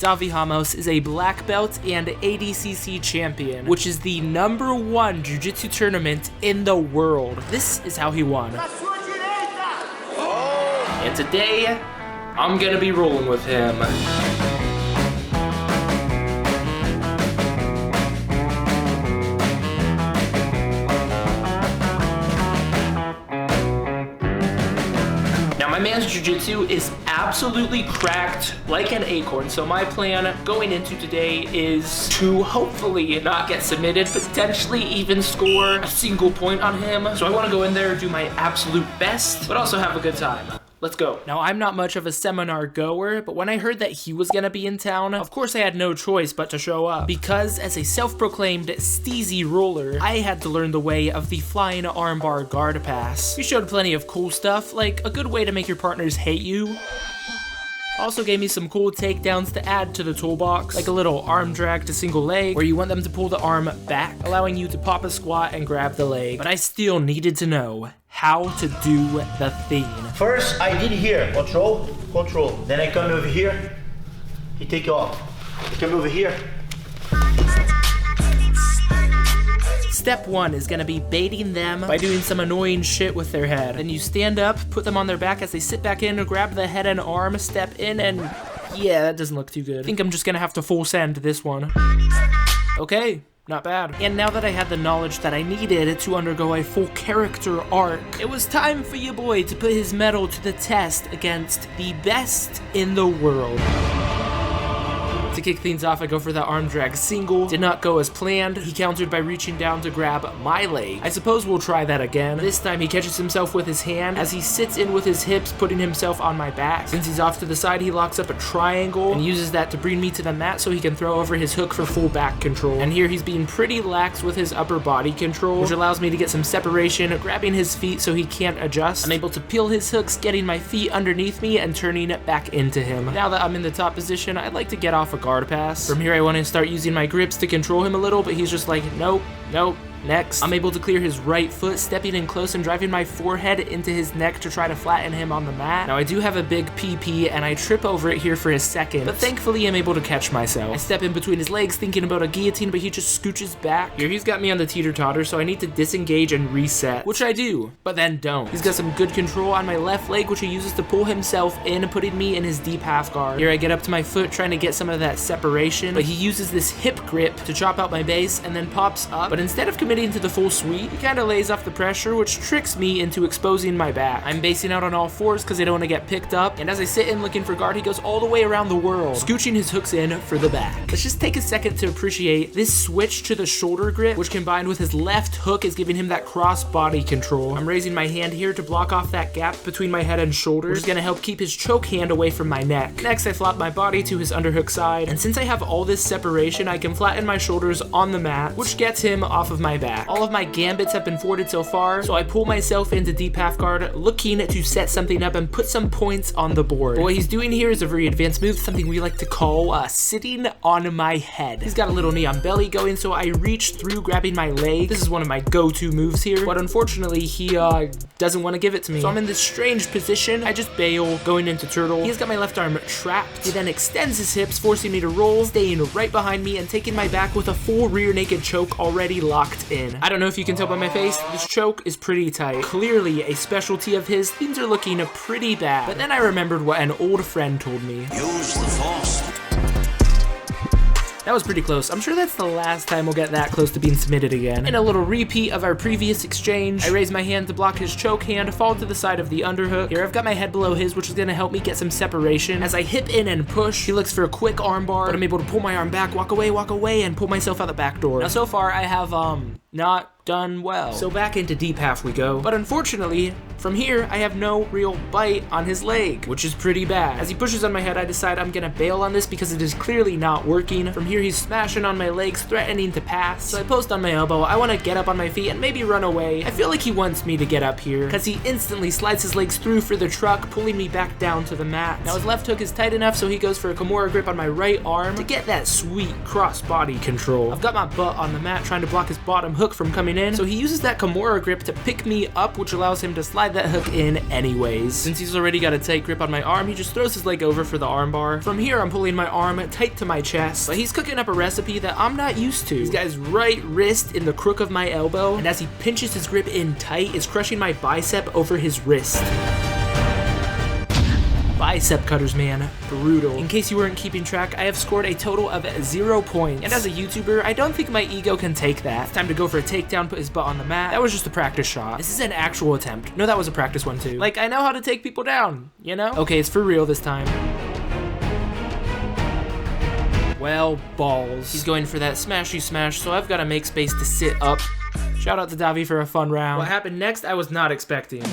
Davi Ramos is a black belt and ADCC champion, which is the #1 jiu-jitsu tournament in the world. This is how he won. And today, I'm gonna be rolling with him. My man's jiu-jitsu is absolutely cracked like an acorn, so my plan going into today is to hopefully not get submitted, potentially even score a single point on him. So I want to go in there, do my absolute best, but also have a good time. Let's go. Now, I'm not much of a seminar goer, but when I heard that he was gonna be in town, of course I had no choice but to show up. Because as a self-proclaimed steezy roller, I had to learn the way of the flying armbar guard pass. He showed plenty of cool stuff, like a good way to make your partners hate you. Also gave me some cool takedowns to add to the toolbox, like a little arm drag to single leg, where you want them to pull the arm back, allowing you to pop a squat and grab the leg. But I still needed to know how to do the thing. First, I did here, control. Then I come over here, he take off. I come over here. Step 1 is gonna be baiting them by doing some annoying shit with their head. Then you stand up, put them on their back as they sit back in, grab the head and arm, step in, and yeah, that doesn't look too good. I think I'm just gonna have to full send this one. Okay. Not bad. And now that I had the knowledge that I needed to undergo a full character arc, it was time for your boy to put his mettle to the test against the best in the world. To kick things off, I go for the arm drag single. Did not go as planned. He countered by reaching down to grab my leg. I suppose we'll try that again. This time he catches himself with his hand as he sits in with his hips, putting himself on my back. Since he's off to the side, he locks up a triangle and uses that to bring me to the mat so he can throw over his hook for full back control. And here he's being pretty lax with his upper body control, which allows me to get some separation, grabbing his feet so he can't adjust. I'm able to peel his hooks, getting my feet underneath me and turning it back into him. Now that I'm in the top position, I'd like to get off a guard pass. From here I want to start using my grips to control him a little, but he's just like, nope, nope. Next, I'm able to clear his right foot, stepping in close and driving my forehead into his neck to try to flatten him on the mat. Now I do have a big PP and I trip over it here for a second, but thankfully I'm able to catch myself. I step in between his legs thinking about a guillotine, but he just scooches back. Here he's got me on the teeter-totter, so I need to disengage and reset, which I do, but then don't. He's got some good control on my left leg, which he uses to pull himself in, putting me in his deep half guard. Here I get up to my foot trying to get some of that separation, but he uses this hip grip to chop out my base and then pops up, but instead of committing to the full sweep, he kind of lays off the pressure, which tricks me into exposing my back. I'm basing out on all fours because I don't want to get picked up, and as I sit in looking for guard, he goes all the way around the world, scooching his hooks in for the back. Let's just take a second to appreciate this switch to the shoulder grip, which combined with his left hook is giving him that cross body control. I'm raising my hand here to block off that gap between my head and shoulders, which is going to help keep his choke hand away from my neck. Next, I flop my body to his underhook side, and since I have all this separation, I can flatten my shoulders on the mat, which gets him off of my back. All of my gambits have been forwarded so far, so I pull myself into deep half guard, looking to set something up and put some points on the board. But what he's doing here is a very advanced move, something we like to call sitting on my head. He's got a little knee on belly going, so I reach through grabbing my leg. This is one of my go-to moves here, but unfortunately he doesn't want to give it to me. So I'm in this strange position. I just bail, going into turtle. He's got my left arm trapped. He then extends his hips, forcing me to roll, staying right behind me and taking my back with a full rear naked choke already locked in. I don't know if you can tell by my face, this choke is pretty tight. Clearly a specialty of his. Things are looking pretty bad. But then I remembered what an old friend told me. Use the force. That was pretty close. I'm sure that's the last time we'll get that close to being submitted again. In a little repeat of our previous exchange, I raise my hand to block his choke hand, fall to the side of the underhook. Here I've got my head below his, which is gonna help me get some separation. As I hip in and push, he looks for a quick armbar, but I'm able to pull my arm back, walk away, and pull myself out the back door. Now so far I have, not done well. So back into deep half we go. But unfortunately, from here, I have no real bite on his leg, which is pretty bad. As he pushes on my head, I decide I'm gonna bail on this because it is clearly not working. From here, he's smashing on my legs, threatening to pass. So I post on my elbow. I wanna get up on my feet and maybe run away. I feel like he wants me to get up here because he instantly slides his legs through for the truck, pulling me back down to the mat. Now his left hook is tight enough, so he goes for a Kimura grip on my right arm to get that sweet cross body control. I've got my butt on the mat trying to block his bottom hook from coming in. So he uses that Kimura grip to pick me up, which allows him to slide that hook in anyways. Since he's already got a tight grip on my arm, he just throws his leg over for the arm bar. From here, I'm pulling my arm tight to my chest, but he's cooking up a recipe that I'm not used to. He's got his right wrist in the crook of my elbow, and as he pinches his grip in tight, is crushing my bicep over his wrist. Bicep cutters, man. Brutal. In case you weren't keeping track, I have scored a total of 0 points. And as a YouTuber, I don't think my ego can take that. It's time to go for a takedown, put his butt on the mat. That was just a practice shot. This is an actual attempt. No, that was a practice one too. Like, I know how to take people down, you know? Okay, it's for real this time. Well, balls. He's going for that smashy smash, so I've got to make space to sit up. Shout out to Davi for a fun round. What happened next, I was not expecting.